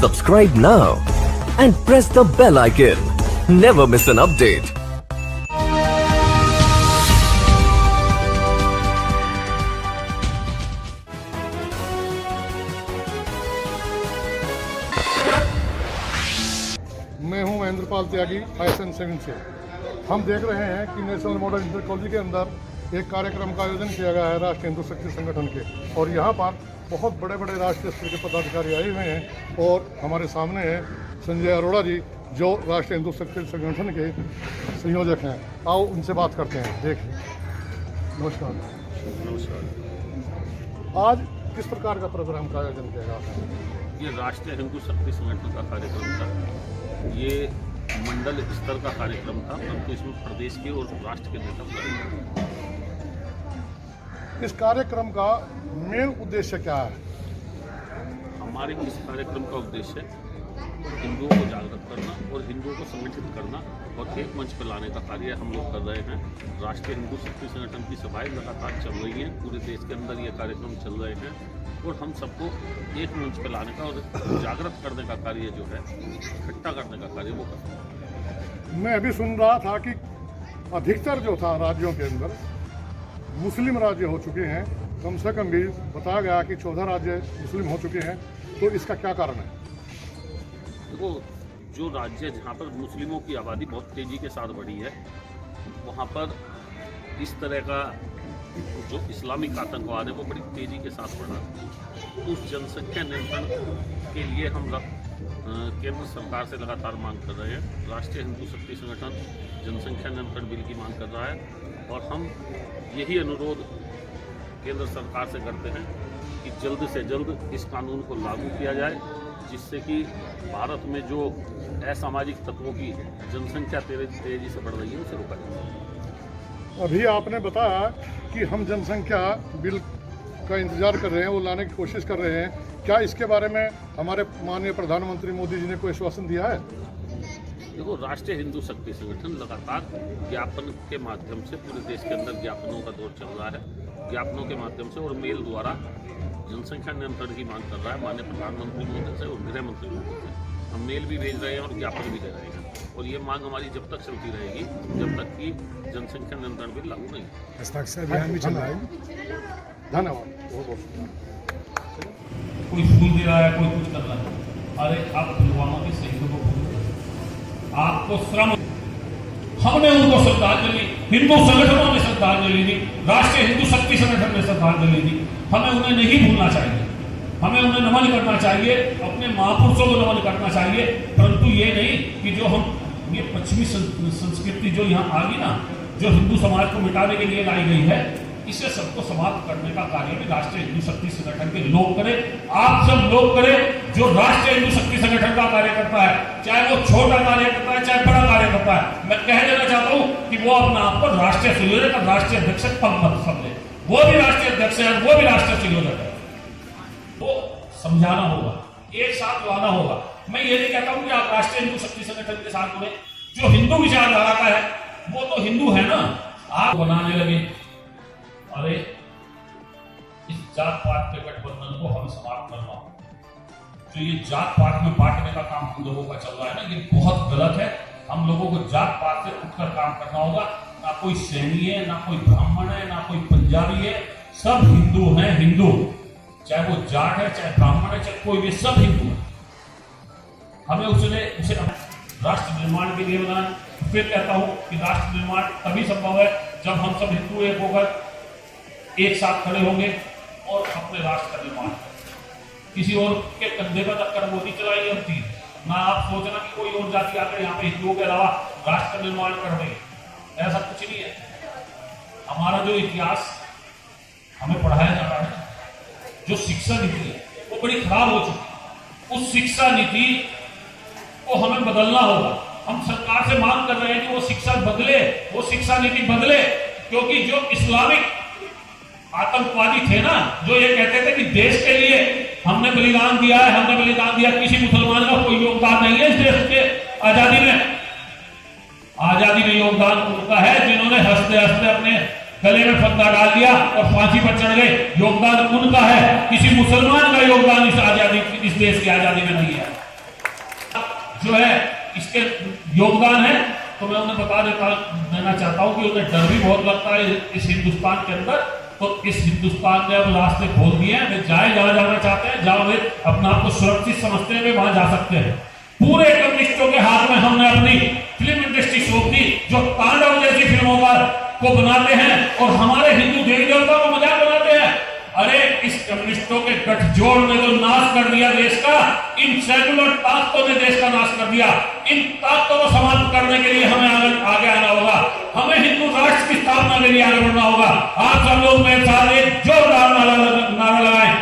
Subscribe now and press the bell icon. Never miss an update. मैं हूं महेंद्रपाल त्यागी ISN7 से। हम देख रहे हैं कि नेशनल मॉडल इंटर कॉलेज के अंदर एक कार्यक्रम का आयोजन किया गया है राष्ट्रीय हिंदू शक्ति संगठन के, और यहाँ पर बहुत बड़े बड़े राष्ट्रीय स्तर के पदाधिकारी आए हुए हैं। और हमारे सामने है संजय अरोड़ा जी, जो राष्ट्रीय हिंदू शक्ति संगठन के संयोजक हैं। आओ उनसे बात करते हैं। देखिए, नमस्कार। नमस्कार। आज किस प्रकार का प्रोग्राम का आयोजन किया गया है? ये राष्ट्रीय हिंदू शक्ति संगठन का कार्यक्रम था। ये मंडल स्तर का कार्यक्रम था, परंतु इसमें प्रदेश के और राष्ट्र के नेता शामिल। इस कार्यक्रम का मेन उद्देश्य क्या है? हमारे इस कार्यक्रम का उद्देश्य हिंदुओं को जागरूक करना और हिंदुओं को संगठित करना और एक मंच पर लाने का कार्य हम लोग कर रहे हैं। राष्ट्रीय हिंदू शक्ति संगठन की सभाएं लगातार चल रही हैं, पूरे देश के अंदर ये कार्यक्रम चल रहे हैं, और हम सबको एक मंच पर लाने का और जागृत करने का कार्य जो है, इकट्ठा करने का कार्य वो कर रहे हैं। मैं अभी सुन रहा था कि अधिकतर जो था राज्यों के अंदर मुस्लिम राज्य हो चुके हैं, कम से कम भी बताया गया कि 14 राज्य मुस्लिम हो चुके हैं। तो इसका क्या कारण है? देखो, जो राज्य जहाँ पर मुस्लिमों की आबादी बहुत तेज़ी के साथ बढ़ी है, वहाँ पर इस तरह का जो इस्लामिक आतंकवाद है वो बड़ी तेज़ी के साथ बढ़ा। उस जनसंख्या नियंत्रण के लिए हम केंद्र सरकार से लगातार मांग कर रहे हैं। राष्ट्रीय हिंदू शक्ति संगठन जनसंख्या नियंत्रण बिल की मांग कर रहा है, और हम यही अनुरोध केंद्र सरकार से करते हैं कि जल्द से जल्द इस कानून को लागू किया जाए, जिससे कि भारत में जो असामाजिक तत्वों की जनसंख्या तेजी से बढ़ रही है उसे रोका जाए। अभी आपने बताया कि हम जनसंख्या बिल का इंतजार कर रहे हैं, वो लाने की कोशिश कर रहे हैं। क्या इसके बारे में हमारे माननीय प्रधानमंत्री मोदी जी ने कोई आश्वासन दिया है? देखो, राष्ट्रीय हिंदू शक्ति संगठन लगातार ज्ञापन के माध्यम से पूरे देश के अंदर ज्ञापनों का दौर चल रहा है। ज्ञापनों के माध्यम से और मेल द्वारा जनसंख्या नियंत्रण की मांग कर रहा है माननीय प्रधानमंत्री मोदी से और गृह मंत्री मोदी से। हम मेल भी भेज रहे हैं और ज्ञापन भी दे रहे हैं, और ये मांग हमारी जब तक चलती रहेगी जब तक कि जनसंख्या नियंत्रण बिल लागू नहीं। हस्ताक्षर अभियान भी चल रहा है। धन्यवाद। बहुत बहुत कोई फूल दे रहा है, कोई कुछ कर रहा है। अरे आप पुलवामा के शहीदों को आपको श्रम, हमने उनको श्रद्धांजलि, हिंदू संगठनों ने श्रद्धांजलि दी, राष्ट्रीय हिंदू शक्ति संगठन ने श्रद्धांजलि दी। हमें उन्हें नहीं भूलना चाहिए, हमें उन्हें नमन करना चाहिए, अपने महापुरुषों को नमन करना चाहिए। परंतु ये नहीं कि जो हम ये पश्चिमी संस्कृति जो यहाँ आ गई ना, जो हिंदू समाज को मिटाने के लिए लाई गई है, इसे सबको समाप्त करने का कार्य भी राष्ट्रीय हिंदू शक्ति संगठन के लोग करें। आप सब लोग करें जो राष्ट्रीय हिंदू शक्ति संगठन का कार्य करता है, चाहे वो छोटा कार्य करता है चाहे बड़ा कार्य करता है। मैं कह देना चाहता हूं कि वो अपना आपको राष्ट्रीय संयोजक और राष्ट्रीय अध्यक्ष पद मत समझे। वो भी राष्ट्रीय अध्यक्ष है, वो भी राष्ट्रीय संयोजक है। वो समझाना होगा, एक साथ लाना होगा। मैं ये नहीं कहता हूं कि आप राष्ट्रीय हिंदू शक्ति संगठन के साथ जुड़े। जो हिंदू विचारधारा का है वो तो हिंदू है ना। आप बनाने लगे, अरे इस जात पात के गठबंधन को हमें समाप्त करना होगा। तो ये जात पात में बांटने का काम हम लोगों का चल रहा है ना, ये बहुत गलत है। हम लोगों को जात पात से उठकर काम करना होगा। ना कोई सैनी है, ना कोई ब्राह्मण है, ना कोई पंजाबी है, सब हिंदू हैं। हिंदू चाहे वो जाट है, चाहे ब्राह्मण है, चाहे कोई भी, सब हिंदू है। हमें उसे राष्ट्र निर्माण के लिए बनाना। फिर कहता हूं कि राष्ट्र निर्माण तभी संभव है जब हम सब हिंदू एक होकर एक साथ खड़े होंगे और अपने राष्ट्र का निर्माण करें। किसी और के कंधे पर टक्कर मोदी चलाई होती है ना। आप सोचना कि कोई और जाति आकर यहाँ पे हिंदुओं के अलावा राष्ट्र निर्माण कर देंगे, ऐसा कुछ नहीं है। हमारा जो इतिहास हमें पढ़ाया जा रहा है, जो शिक्षा नीति है वो बड़ी खराब हो चुकी है। उस शिक्षा नीति को हमें बदलना होगा। हम सरकार से मांग कर रहे हैं कि वो शिक्षा बदले, वो शिक्षा नीति बदले, क्योंकि जो इस्लामिक आतंकवादी थे ना, जो ये कहते थे कि देश के लिए हमने बलिदान दिया है, हमने बलिदान दिया, किसी मुसलमान का कोई योगदान नहीं है इस देश के आजादी में। आजादी में योगदान उनका है जिन्होंने हंसते हंसते अपने गले में फंदा डाल दिया और फांसी पर चढ़ गए। योगदान उनका है, किसी मुसलमान का योगदान इस आजादी, इस देश की आजादी में नहीं है। जो है इसके योगदान है, तो मैं उन्हें देना चाहता हूं कि उन्हें डर भी बहुत लगता है इस हिंदुस्तान के अंदर। तो इस हिंदुस्तान ने अब रास्ते खोल दिए हैं, वे जहां जाना चाहते हैं, जहां वे अपने आप को सुरक्षित समझते हैं, वे वहां जा सकते हैं। पूरे कम्युनिस्टों के हाथ में हमने अपनी फिल्म इंडस्ट्री सौंप दी, जो तांडव जैसी फिल्मों को बनाते हैं और हमारे हिंदू देवी देवताओं को मजाक बनाते हैं। अरे इस कम्युनिस्टों के गठजोड़ ने तो नाश कर दिया देश का, इन सेकुलर ताकतों ने देश का नाश कर दिया। इन ताकतों को समाप्त करने के लिए हमें आगे आना होगा, हमें हिंदू राष्ट्र की स्थापना के लिए आगे बढ़ना होगा। आप सब लोग मेरे साथ एक जोरदार नारा लगाएं,